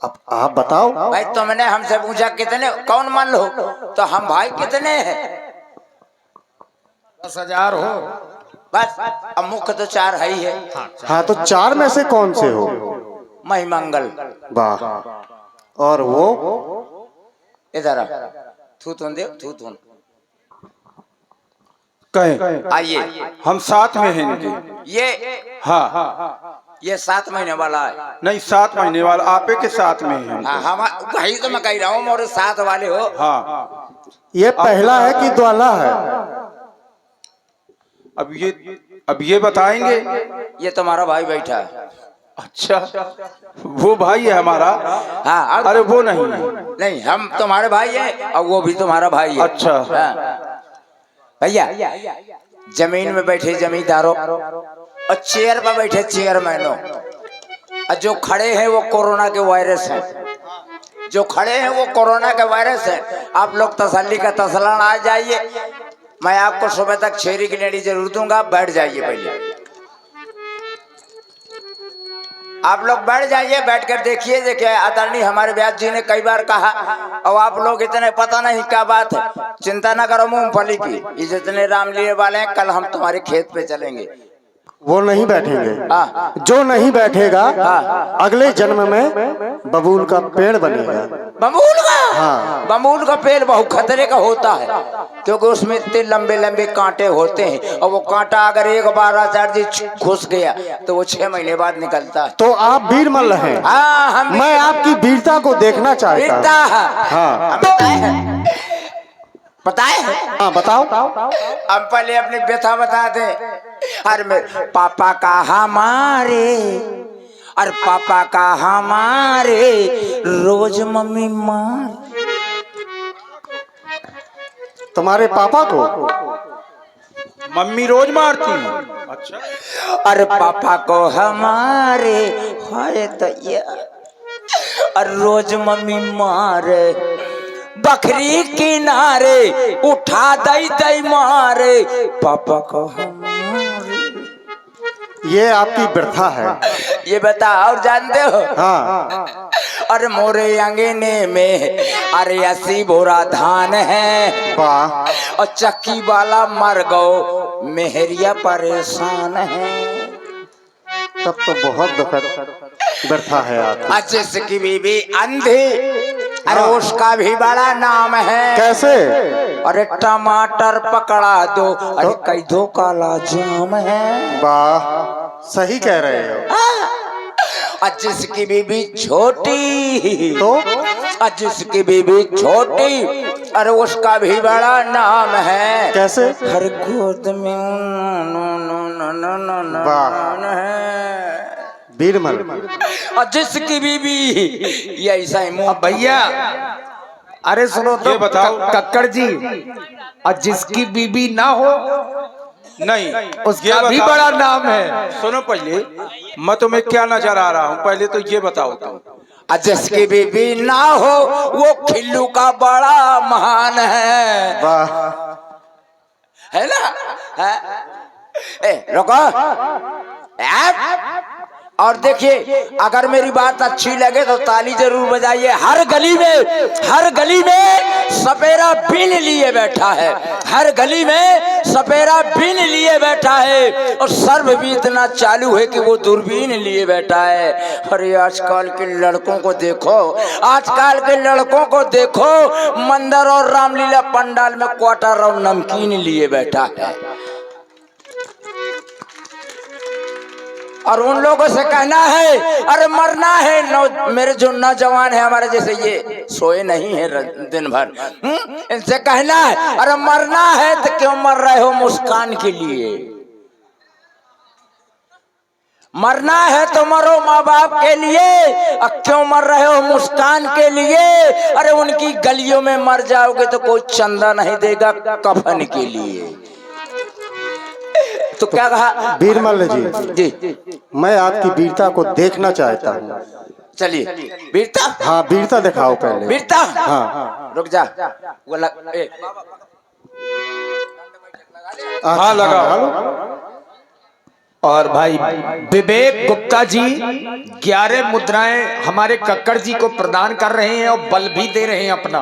अब आप बताओ। भाई तुमने हमसे पूछा कितने, कौन मान लो, तो हम भाई कितने हैं? 10,000 हो बस। अब मुख्य तो 4 है ही है। हाँ तो 4 में से कौन से हो? महिमंगल। वाह। और वो? इधर थू थून दे, थू थून कहें आइए। हम साथ में हैं इनके। ये हाँ ये 7 महीने वाला है। नहीं 7 महीने वाला आपे के साथ में हैं हाँ, हम। हम वही तो मैं कह रहा हूँ, मोरे 7 वाले हो। हाँ ये पहला है कि द्वाला है? अब ये बताएंगे। ये तुम्हारा भाई बैठा है। अच्छा वो भाई है हमारा। हाँ। अरे वो नहीं नहीं, हम तुम्हारे भाई हैं और वो भी तुम्हारा भाई है। अच्छा। हाँ। भैया जमीन में बैठे जमींदारों और चेयर पर बैठे चेयरमैनों, और जो खड़े हैं वो कोरोना के वायरस हैं। जो खड़े हैं वो कोरोना के वायरस है। आप लोग तसल्ली का तसलान आ जाइए। मैं आपको सुबह तक छेरी की लेडी जरूर दूंगा। बैठ जाइए पहले, आप लोग बैठ जाइए। बैठकर देखिए। देखिए आदरणीय हमारे व्यास जी ने कई बार कहा, और आप लोग इतने पता नहीं क्या बात है। चिंता ना करो मूंगफली की, ये जितने रामलीले वाले हैं कल हम तुम्हारे खेत पे चलेंगे। वो नहीं बैठेंगे। हाँ। जो नहीं बैठेगा अगले जन्म में बबूल का पेड़ बनेगा। बबूल का? हाँ। बबूल का पेड़ बहुत खतरे का होता है, क्योंकि उसमें इतने लंबे लंबे कांटे होते हैं, और वो कांटा अगर एक बार आचार्य जी घुस गया तो वो 6 महीने बाद निकलता है। तो आप वीरमल्ल हैं। हाँ, मैं आपकी वीरता को देखना चाहता हूँ। हाँ पता है। हाँ बताओ। अब पहले अपनी व्यथा बता दे। अरे मेरे पापा का हमारे, और पापा का हमारे रोज मम्मी मार। तुम्हारे पापा को मम्मी रोज मारती है। अच्छा। अरे पापा को हमारे हाय दैया, और रोज मम्मी मारे। बकरी किनारे उठा दई दई मारे, पापा को हमारे। ये आपकी व्यथा है। ये बता और जानते हो? हाँ। अरे मोरे अंगने में अरे 80 बोरा धान है। वाह। और चक्की वाला मर गो, मेहरिया परेशान है। तब तो बहुत दुखद व्यथा है आपकी। जिसकी बीवी अंधी, अरे उसका भी बड़ा नाम है। कैसे? अरे टमाटर पकड़ा दो, अरे कई दो काला जाम है। वाह, सही कह रहे हो। और जिसकी बीबी छोटी, तो जिसकी बीबी छोटी, अरे उसका भी बड़ा नाम है। कैसे? हर गोद में वीरमल्ल। और जिसकी बीबी ये ऐसा ही मुंह। भैया अरे सुनो तो, ये बताओ। कक्कड़ जी, और जिसकी बीबी ना हो नहीं उसका भी बड़ा नाम है। सुनो पहले, मैं तुम्हें क्या नजर आ रहा हूँ पहले तो ये बताओ तुम। जिसकी बीबी ना हो वो खिल्लू का बड़ा महान है। वाह। है ना? रुको। और देखिए, अगर मेरी बात अच्छी लगे तो ताली जरूर बजाइए। हर गली में सपेरा बिन लिए बैठा है। हर गली में सपेरा बिन लिए बैठा है, और सर्व भी इतना चालू है कि वो दूरबीन लिए बैठा है। अरे आजकल के लड़कों को देखो, आजकल के लड़कों को देखो, मंदिर और रामलीला पंडाल में क्वार्टर और नमकीन लिए बैठा है। और उन लोगों से कहना है अरे मरना है। मेरे जो नौजवान है हमारे जैसे, ये सोए नहीं है दिन भर। इनसे कहना है अरे मरना है तो क्यों मर रहे हो? मुस्कान के लिए। मरना है तो मरो माँ बाप के लिए, अब क्यों मर रहे हो? मुस्कान के लिए। अरे उनकी गलियों में मर जाओगे तो कोई चंदा नहीं देगा कफन के लिए। तो क्या कहा वीरमल्ल जी? मैं आपकी वीरता को देखना चाहता हूँ। चलिए वीरता। हाँ वीरता दिखाओ पहले। वीरता? हाँ। रुक जा। हाँ लगा। और भाई विवेक गुप्ता जी 11 मुद्राएं हमारे कक्कड़ जी को प्रदान कर रहे हैं और बल भी दे रहे हैं अपना,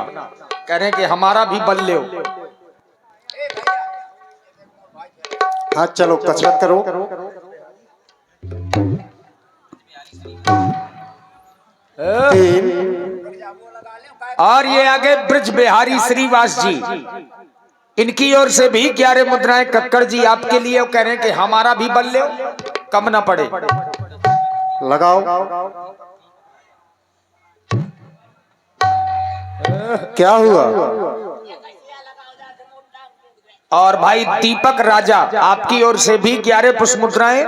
कह रहे हैं कि हमारा भी बल लो। हाँ चलो कसरत करो। और ये आगे ब्रज बिहारी श्रीवास जी, इनकी ओर से भी 11 मुद्राएं कक्कड़ जी आपके लिए, और कह रहे हैं कि हमारा भी बल लो, कम ना पड़े। लगाओ। क्या हुआ? और भाई दीपक राजा आपकी ओर से भी 11 पुष्प मुद्राएं,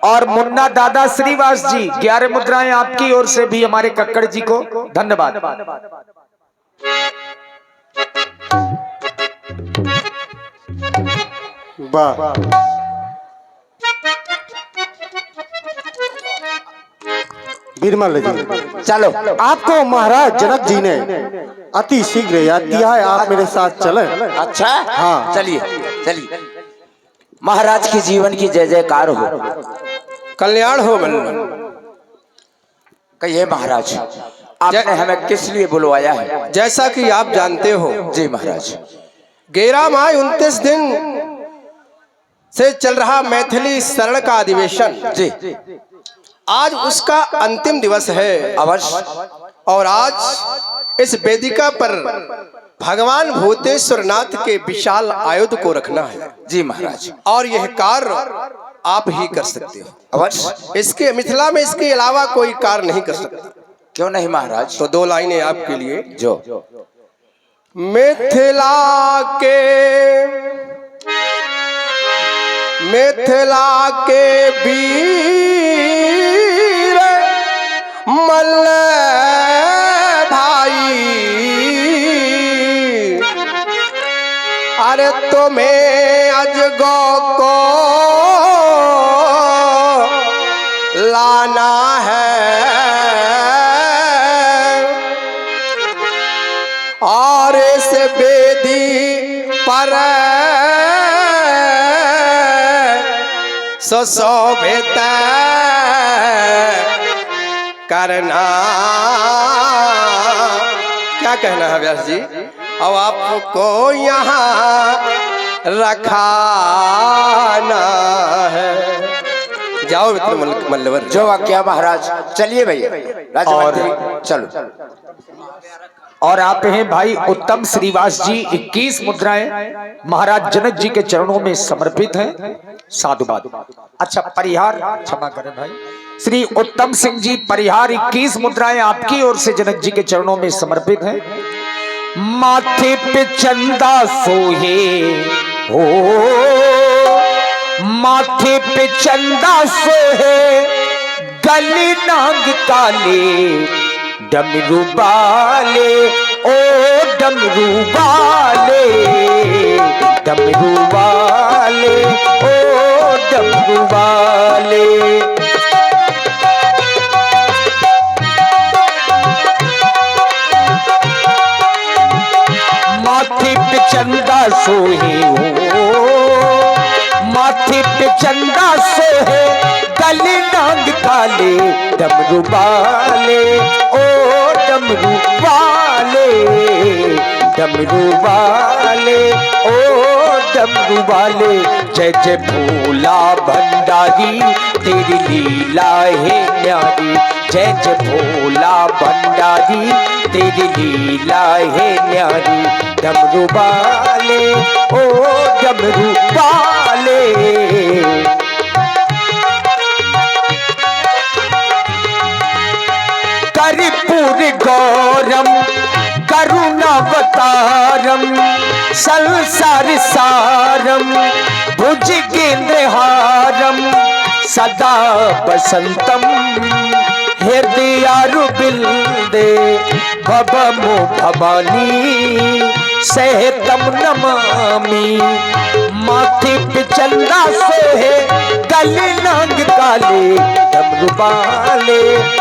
और मुन्ना दादा श्रीवास जी 11 मुद्राएं आपकी ओर से भी हमारे कक्कड़ जी को धन्यवाद। वाह। बिरमल जी, चलो आपको महाराज जनक जी ने अति शीघ्र याद दिया है, आप मेरे साथ चलें। अच्छा, हाँ। चलिए चलिए। महाराज के जीवन की जय जयकार हो, कल्याण हो मन। कहिए महाराज, आपने हमें किस लिए बुलवाया है? जैसा कि आप जानते हो, जी महाराज, 11 माह 29 दिन से चल रहा मैथिली शरण का अधिवेशन, जी आज उसका अंतिम दिवस है। अवश्य। और आज इस वेदिका पर भगवान भूतेश्वर नाथ के विशाल आयुध को रखना है। जी महाराज, और यह कार्य आप ही कर सकते हो। अवश्य। इसके मिथिला में इसके अलावा कोई कार्य नहीं कर सकता। क्यों नहीं महाराज? तो 2 लाइनें आपके लिए। जो मिथिला के वीर मल्ल भाई, अरे तुम्हें अजगो को लाना है, और इस वेदी पर सुशोभित करना। क्या कहना है व्यास जी? अब आपको यहाँ रखाना है। जाओ मित्र मल्लवर। जो आज्ञा महाराज। चलिए भैया राजमंत्री, चलो। और आप हैं भाई उत्तम श्रीवास जी 21 मुद्राएं महाराज जनक जी के चरणों में समर्पित हैं। साधुवाद। अच्छा परिहार, क्षमा करें भाई, श्री उत्तम सिंह जी परिहार 21 मुद्राएं आपकी ओर से जनक जी के चरणों में समर्पित हैं। माथे पे चंदा सोहे हो, माथे पे चंदा सोहे, गली नांग काले, डमरू बाले ओ डमरू बाले, डमरू बाले ओ डमरू बाले। माथे पे चंदा सोहे हो, माथे पे चंदा सोहे, गले नांग काले, डमरू बाले ओ डमरू बाले, डमरू बाले ओ डमरू बाले। जय जय भोला भंडारी, तेरी लीला है न्यारी, जय जय भोला भंडारी, तेरी लीला है न्यारी। डमरू बाले ओ डमरू बाले। कर्पूर गौरम करुणावतारम, संसार सारम भुजगेंद्रहारम, सदा बसंतम हृदयारुबिंदे, भवमो भवानी सहितम नमामि। माथे पे चंदा सोहे, गले नांग काले, डमरू बाले ओ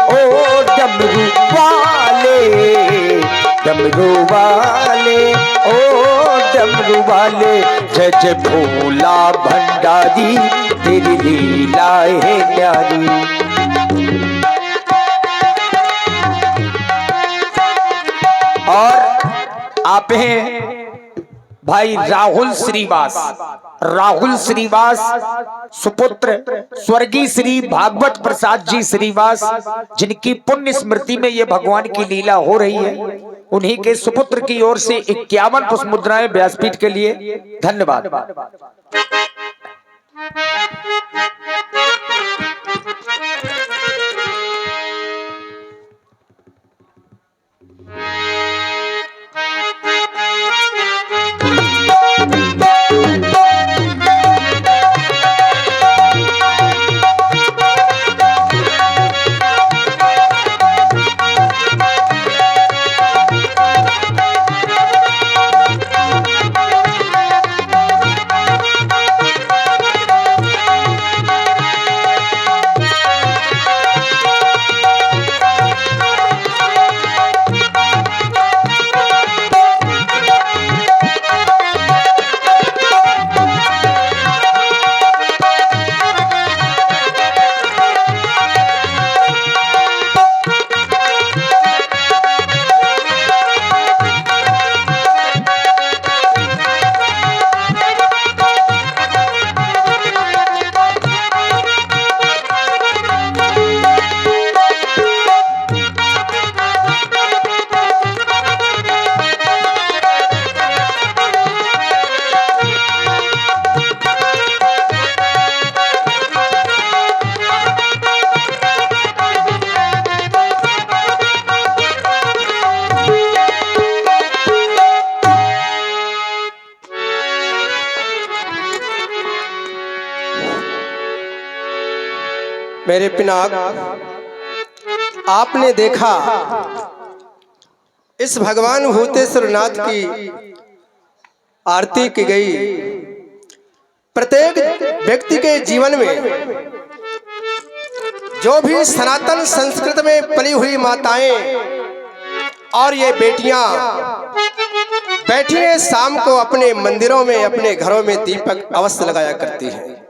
डमरू बाले, डमरू बाले ओ डमरू बाले। जय जय भोला भंडारी, तेरी लीला है न्यारी। और आप हैं भाई राहुल श्रीवास। राहुल श्रीवास सुपुत्र स्वर्गीय श्री भागवत प्रसाद जी श्रीवास, जिनकी पुण्य स्मृति में ये भगवान की लीला हो रही है, उन्हीं के सुपुत्र की ओर से 51 पुष्प मुद्राएं व्यासपीठ के लिए। धन्यवाद। मेरे पिनाक, आपने देखा इस भगवान भूतेश्वर नाथ की आरती की गई। प्रत्येक व्यक्ति के जीवन में जो भी सनातन संस्कृत में पली हुई माताएं और ये बेटियां बैठी हैं, शाम को अपने मंदिरों में, अपने घरों में दीपक अवश्य लगाया करती हैं।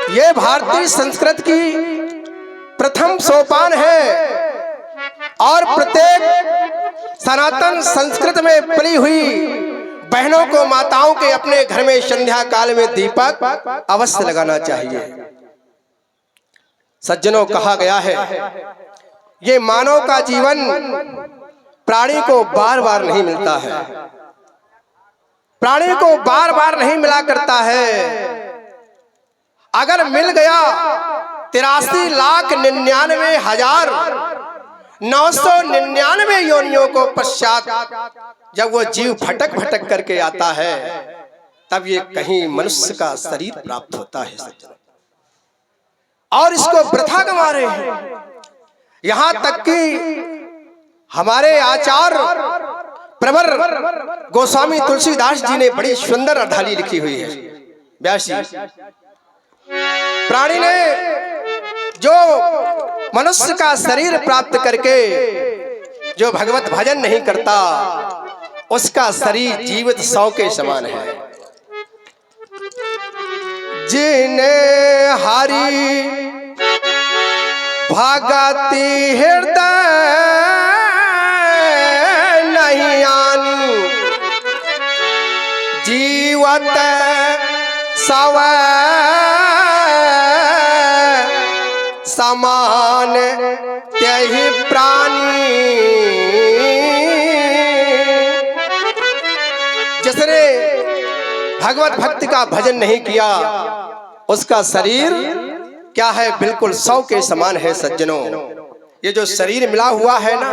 ये भारतीय संस्कृत की प्रथम सोपान है और प्रत्येक सनातन संस्कृत में पली हुई बहनों को, माताओं के अपने घर में संध्या काल में दीपक अवश्य लगाना चाहिए। सज्जनों, कहा गया है ये मानव का जीवन प्राणी को बार बार नहीं मिलता है, प्राणी को बार बार नहीं मिला करता है। अगर मिल गया 83,99,999 योनियों को पश्चात जब वो जीव भटक भटक करके आता है, तब ये कहीं मनुष्य का शरीर प्राप्त होता है सज्जन, और इसको वृथा गंवा रहे हैं। यहां तक कि हमारे आचार्य प्रवर गोस्वामी तुलसीदास जी ने बड़ी सुंदर अर्धाली लिखी हुई है। व्यास जी, प्राणी ने जो मनुष्य का शरीर प्राप्त करके जो भगवत भजन नहीं करता, उसका शरीर जीवित शव के समान है। जिन्हें हरि भगति हृदय नहीं आनी, जीवत सव समान त्यहि प्राणी। जिसने भगवत भक्ति का भजन नहीं किया, उसका शरीर क्या है, बिल्कुल शव के समान है। सज्जनों, ये जो शरीर मिला हुआ है ना,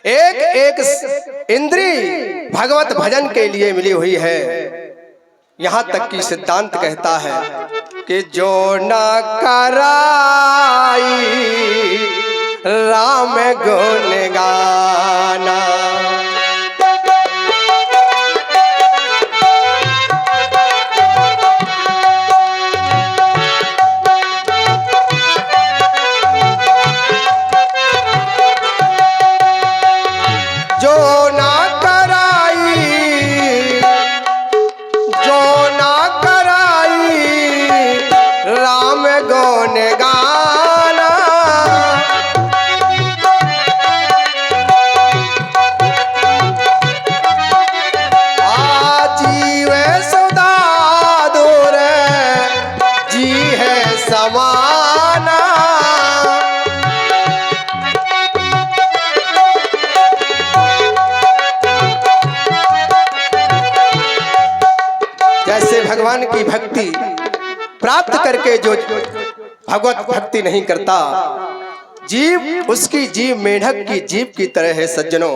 एक एक इंद्री भगवत भजन के लिए मिली हुई है। यहां तक कि सिद्धांत कहता है कि जो न कराई राम गुण गाना, जो ना कराई, जो ना प्राप्त करके जो भगवत भक्ति नहीं करता, जीव उसकी जीव मेढक की जीव की तरह है। सज्जनों,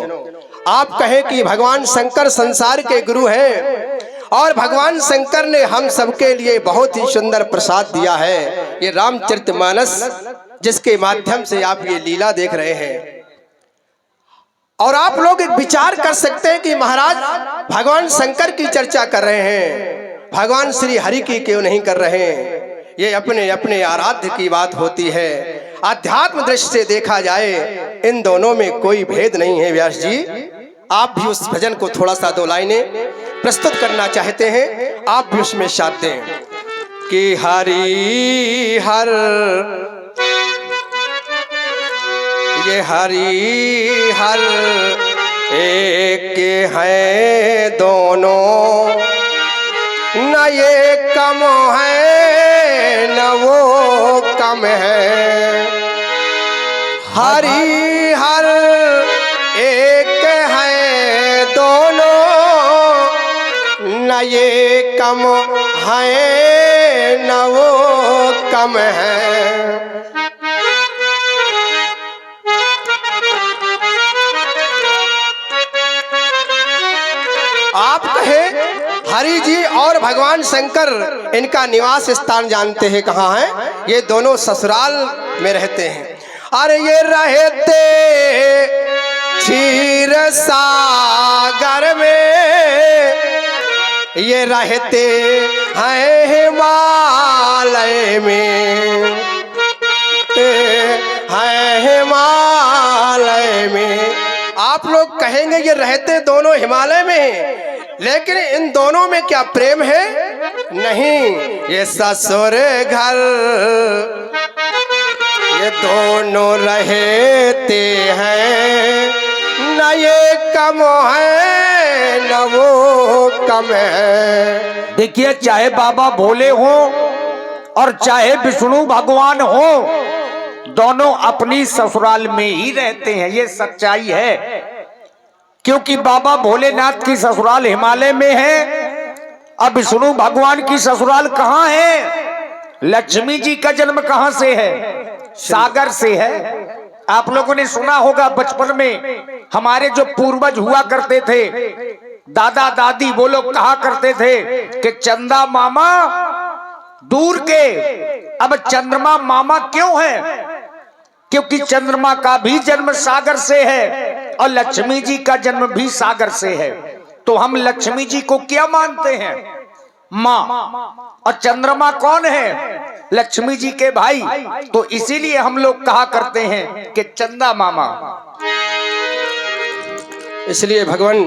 आप कहें कि भगवान शंकर संसार के गुरु हैं और भगवान शंकर ने हम सबके लिए बहुत ही सुंदर प्रसाद दिया है, ये रामचरितमानस, जिसके माध्यम से आप ये लीला देख रहे हैं। और आप लोग एक विचार कर सकते हैं कि महाराज भगवान शंकर की चर्चा कर रहे हैं, भगवान श्री हरि की क्यों नहीं कर रहे हैं? ये अपने अपने आराध्य की बात होती है। आध्यात्म दृष्टि से देखा जाए इन दोनों में कोई भेद नहीं है। व्यास जी, आप भी उस भजन को थोड़ा सा 2 लाइनें प्रस्तुत करना चाहते हैं, आप भी उसमें साथ दें कि हरि हर, ये हरि हर एक हैं दोनों, न ये कम है न वो कम है। हरि हर एक है दोनों, न ये कम है न वो कम है। आप कहे हरि जी और भगवान शंकर, इनका निवास स्थान जानते हैं कहाँ है? ये दोनों ससुराल में रहते हैं। अरे ये रहते क्षीर सागर में, ये रहते हैं हिमालय में, हैं हिमालय में। आप लोग कहेंगे ये रहते दोनों हिमालय में, लेकिन इन दोनों में क्या प्रेम है? नहीं, ये ससुर घर, ये दोनों रहते हैं, न ये कम है न वो कम है। देखिए, चाहे बाबा भोले हो और चाहे विष्णु भगवान हो, दोनों अपनी ससुराल में ही रहते हैं, ये सच्चाई है। क्योंकि बाबा भोलेनाथ की ससुराल हिमालय में है, अब विष्णु भगवान की ससुराल कहाँ है? लक्ष्मी जी का जन्म कहाँ से है? सागर से है। आप लोगों ने सुना होगा बचपन में हमारे जो पूर्वज हुआ करते थे, दादा दादी, वो लोग कहा करते थे कि चंदा मामा दूर के, अब चंद्रमा मामा क्यों है? क्योंकि चंद्रमा का भी जन्म सागर से है और लक्ष्मी जी का जन्म भी सागर से है। तो हम लक्ष्मी जी को क्या मानते हैं? माँ। और चंद्रमा कौन है? लक्ष्मी जी के भाई। तो इसीलिए हम लोग कहा करते हैं कि चंदा मामा। इसलिए भगवान,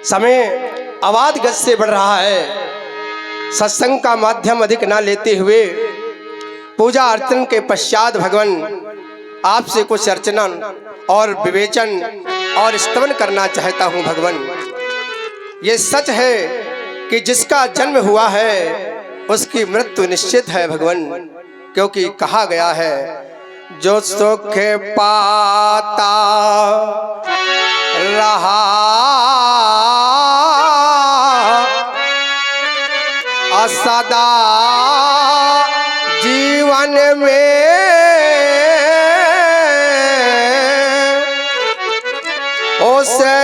समय आवाज गज से बढ़ रहा है, सत्संग का माध्यम अधिक ना लेते हुए पूजा अर्चन के पश्चात भगवान आपसे कुछ अर्चना और विवेचन और स्तवन करना चाहता हूं। भगवान, ये सच है कि जिसका जन्म हुआ है उसकी मृत्यु निश्चित है भगवान, क्योंकि कहा गया है जो सुख पाता रहा सदा जीवन में, उसे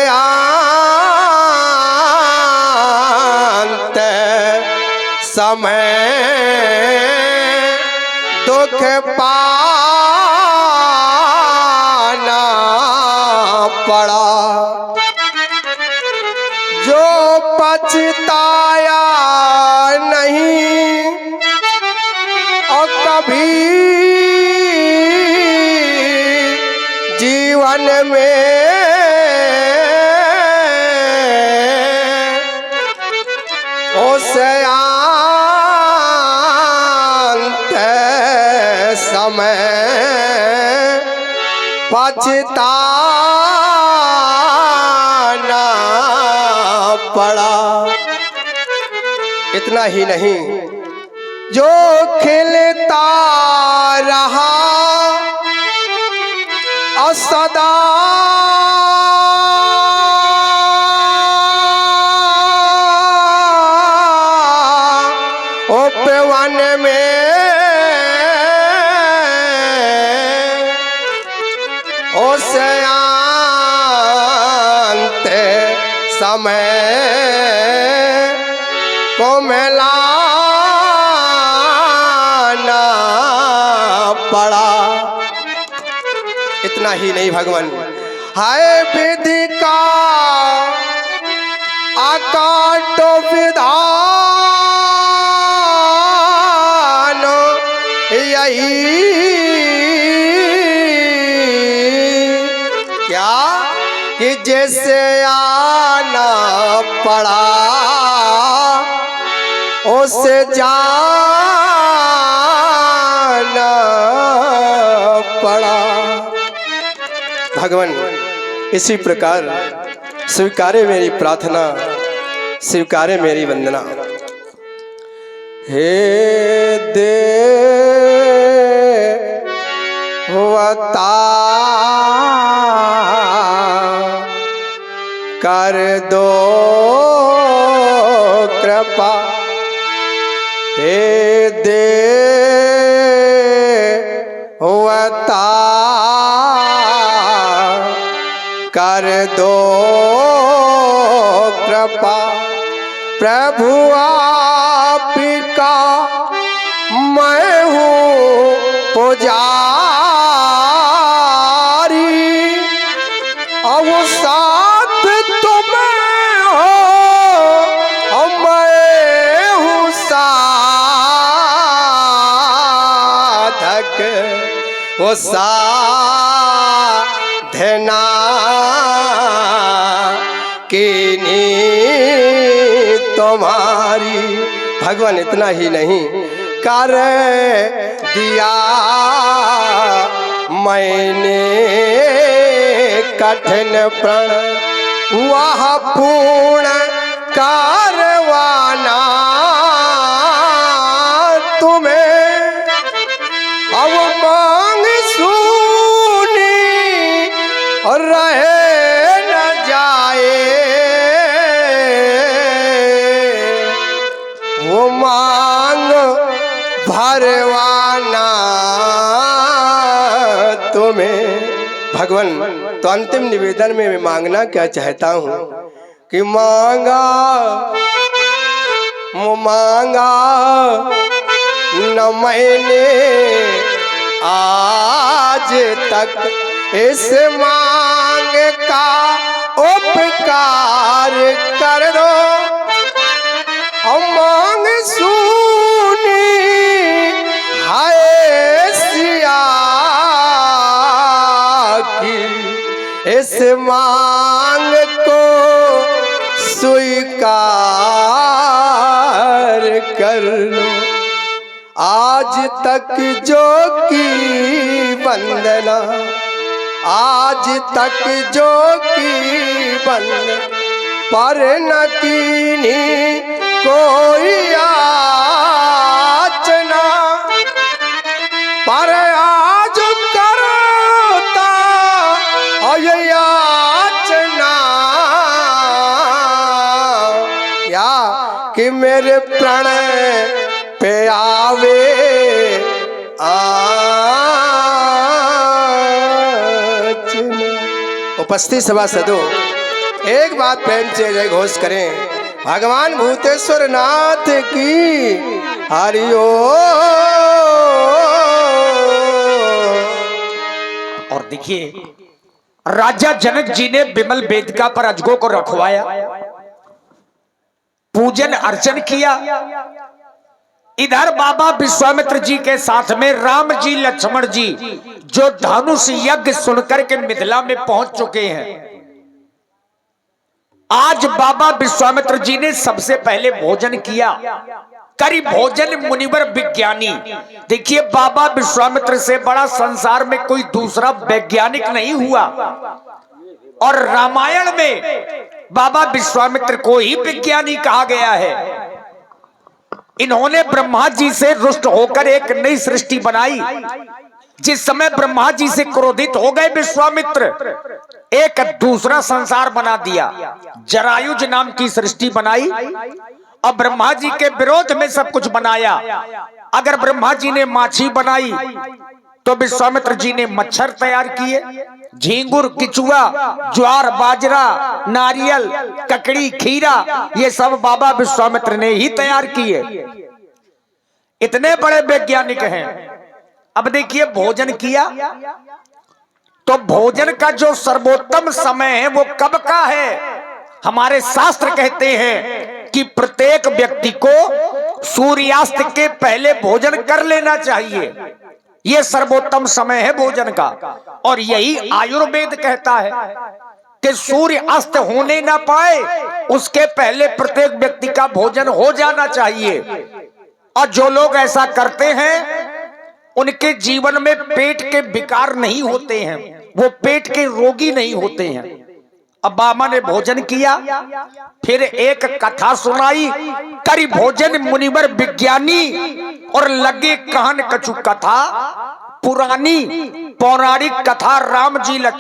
अंत समय दुख पाना पड़ा। जो पछताया नहीं और कभी जीवन में, उसे अंत समय पछताना पड़ा। इतना ही नहीं, जो खिलता रहा और सदा उपवन में, उसे अंत समय को मिलाना पड़ा। इतना ही नहीं भगवान, हाय विधि का अकाट विधान यही क्या कि जैसे आना पड़ा उसे जाना पड़ा। भगवान इसी प्रकार स्वीकारे मेरी प्रार्थना, स्वीकारे मेरी वंदना। हे देवता कर दो कृपा, हे देवता कर दो कृपा। प्रभु आपका मैं हूँ पुजारी, अब साथ तुम्हें हो और मैं हूँ साधक, वो साधना कीनी तुम्हारी। भगवान इतना ही नहीं, कर दिया मैंने कठिन प्रण, वह पूर्ण कारवाना तुम्हें अब मांग सुनी और रहे न जाए, वो मांग भरवाना तुम्हें। भगवान तो अंतिम निवेदन में मैं मांगना क्या चाहता हूँ कि मांगा न मैंने आज तक, इस मांग का उपकार कर दो और मांग सुनी हाय सिया की, इस मांग को स्वीकार कर लो। आज तक जो की वंदना, आज तक जो की वंदना पर न कीनी कोई याचना, पर आज करता और याचना या कि मेरे प्रणय पे आवे आचना। उपस्थित सभासदों, एक बात प्रेम से जय घोष करें, भगवान भूतेश्वर नाथ की हरिओ। और देखिए राजा जनक जी ने विमल वेदिका पर अजगो को रखवाया, पूजन अर्चन किया। इधर बाबा विश्वामित्र जी के साथ में राम जी लक्ष्मण जी जो धनुष यज्ञ सुनकर के मिथिला में पहुंच चुके हैं। आज बाबा विश्वामित्र जी ने सबसे पहले भोजन किया, करी भोजन मुनिवर विज्ञानी। देखिए बाबा विश्वामित्र से बड़ा संसार में कोई दूसरा वैज्ञानिक नहीं हुआ, और रामायण में बाबा विश्वामित्र को ही विज्ञानी कहा गया है। इन्होंने ब्रह्मा जी से रुष्ट होकर एक नई सृष्टि बनाई। जिस समय ब्रह्मा जी से क्रोधित हो गए विश्वामित्र, एक दूसरा संसार बना दिया, जरायुज नाम की सृष्टि बनाई और ब्रह्मा जी के विरोध में सब कुछ बनाया। अगर ब्रह्मा जी ने माछी बनाई तो विश्वामित्र जी ने मच्छर तैयार किए, झींगुर, किचुआ, ज्वार, बाजरा, नारियल, ककड़ी, खीरा, ये सब बाबा विश्वामित्र ने ही तैयार किए। इतने बड़े वैज्ञानिक हैं। अब देखिए भोजन किया, तो भोजन का जो सर्वोत्तम समय है वो कब का है? हमारे शास्त्र कहते हैं कि प्रत्येक व्यक्ति को सूर्यास्त के पहले भोजन कर लेना चाहिए। यह सर्वोत्तम समय है भोजन का। और यही आयुर्वेद कहता है कि सूर्य अस्त होने ना पाए उसके पहले प्रत्येक व्यक्ति का भोजन हो जाना चाहिए। और जो लोग ऐसा करते हैं उनके जीवन में पेट के विकार नहीं होते हैं, वो पेट के रोगी नहीं होते हैं। अब बाबा ने भोजन किया, फिर एक कथा सुनाई, करी भोजन मुनिवर विज्ञानी, और लगे कहन कछु कथा पुरानी, पौराणिक कथा राम जी लक्ष्मण